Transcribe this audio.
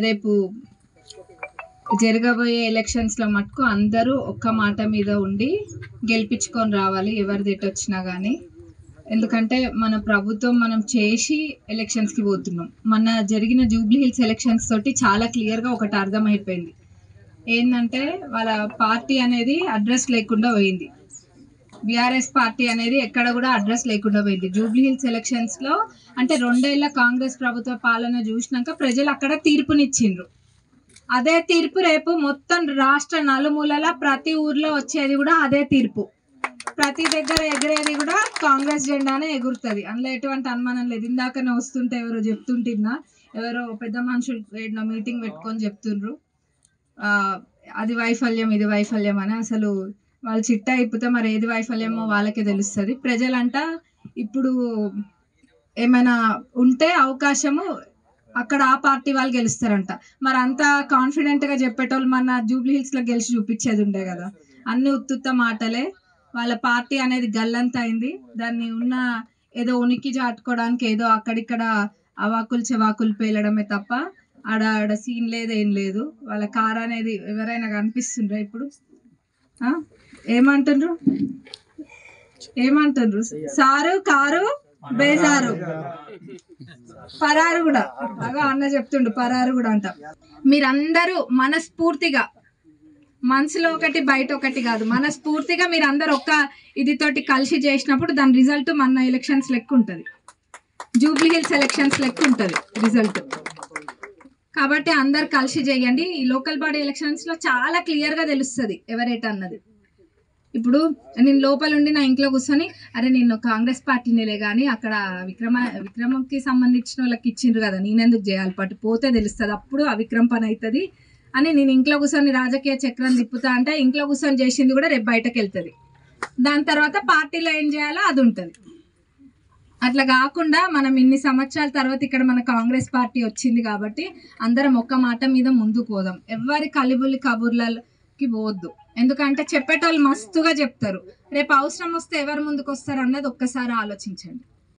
రేపు జరగబోయే ఎలక్షన్స్లో మటుకు అందరూ ఒక్క మాట మీద ఉండి గెలిపించుకొని రావాలి, ఎవరిది ఎటు వచ్చినా కానీ. ఎందుకంటే మన ప్రభుత్వం మనం చేసి ఎలక్షన్స్కి పోతున్నాం. మన జరిగిన జూబ్లీ హిల్స్ ఎలక్షన్స్ తోటి చాలా క్లియర్గా ఒకటి అర్థమైపోయింది. ఏంటంటే వాళ్ళ పార్టీ అనేది అడ్రస్ లేకుండా పోయింది. బీఆర్ఎస్ పార్టీ అనేది ఎక్కడ కూడా అడ్రస్ లేకుండా పోయింది. జూబ్లీ హిల్స్ ఎలక్షన్స్లో అంటే 2 ఏళ్ల కాంగ్రెస్ ప్రభుత్వ పాలన చూసినాక ప్రజలు అక్కడ తీర్పునిచ్చిండ్రు. అదే తీర్పు రేపు మొత్తం రాష్ట్ర నలుమూలల ప్రతి ఊర్లో వచ్చేది కూడా అదే తీర్పు. ప్రతి దగ్గర ఎగిరేది కూడా కాంగ్రెస్ జెండానే ఎగురుతుంది. అందులో ఎటువంటి అనుమానం లేదు. ఇందాకనే వస్తుంటే ఎవరో చెప్తుంటున్నా, ఎవరో పెద్ద మనుషులు మీటింగ్ పెట్టుకొని చెప్తుండ్రు అది వైఫల్యం ఇది వైఫల్యం అని. అసలు వాళ్ళు చిట్టా ఇప్పితే మరి ఏది వైఫల్యమో వాళ్ళకే తెలుస్తుంది. ప్రజలంట ఇప్పుడు ఏమైనా ఉంటే అవకాశము అక్కడ ఆ పార్టీ వాళ్ళు గెలుస్తారంట. మరి అంత కాన్ఫిడెంట్గా చెప్పేటోళ్ళు మన జూబ్లీ హిల్స్లో గెలిచి చూపించేది ఉండే కదా. అన్ని ఉత్తుత్త మాటలే. వాళ్ళ పార్టీ అనేది గల్లంత అయింది. దాన్ని ఉన్న ఏదో ఉనికి చాటుకోవడానికి ఏదో అక్కడిక్కడ అవాకులు చెవాకులు పేలడమే తప్ప ఆడ సీన్ లేదు, ఏం లేదు. వాళ్ళ కారు అనేది ఎవరైనా కనిపిస్తుండ్రా ఇప్పుడు? ఏమంటుండ్రు సారు కారు బేజారు పరారు కూడా. బాగా అన్న చెప్తుండు పరారు కూడా అంట. మీరందరూ మనస్ఫూర్తిగా, మనసులో ఒకటి బయట ఒకటి కాదు, మనస్ఫూర్తిగా మీరందరూ ఒక్క ఇదితోటి కలిసి చేసినప్పుడు దాని రిజల్ట్ మన ఎలక్షన్స్ లెక్క ఉంటుంది, జూబ్లీ హిల్స్ ఎలక్షన్స్ లెక్క ఉంటుంది రిజల్ట్. కాబట్టి అందరు కలిసి చేయండి. ఈ లోకల్ బాడీ ఎలక్షన్స్లో చాలా క్లియర్గా తెలుస్తుంది ఎవరేట అన్నది. ఇప్పుడు నేను లోపల ఉండి నా ఇంట్లో కూర్చొని అరే నేను కాంగ్రెస్ పార్టీనేలే కానీ అక్కడ విక్రమంకి సంబంధించిన వాళ్ళకి ఇచ్చిండ్రు కదా, నేనెందుకు చేయాలి, పట్టు పోతే తెలుస్తుంది, అప్పుడు అవిక్రమ్ పని అవుతుంది అని నేను ఇంట్లో కూర్చొని రాజకీయ చక్రం తిప్పుతా అంటే ఇంట్లో కూర్చొని చేసింది కూడా రేపు బయటకు వెళ్తుంది. దాని తర్వాత పార్టీలో ఏం చేయాలో అది ఉంటుంది. అట్లా కాకుండా మనం ఇన్ని సంవత్సరాల తర్వాత ఇక్కడ మన కాంగ్రెస్ పార్టీ వచ్చింది కాబట్టి అందరం ఒక్క మాట మీద ముందుకు పోదాం. ఎవరి కలిబులి కబుర్లకి పోవద్దు. ఎందుకంటే చెప్పేటోళ్ళు మస్తుగా చెప్తారు. రేపు అవసరం వస్తే ఎవరు ముందుకు వస్తారు అన్నది ఒక్కసారి ఆలోచించండి.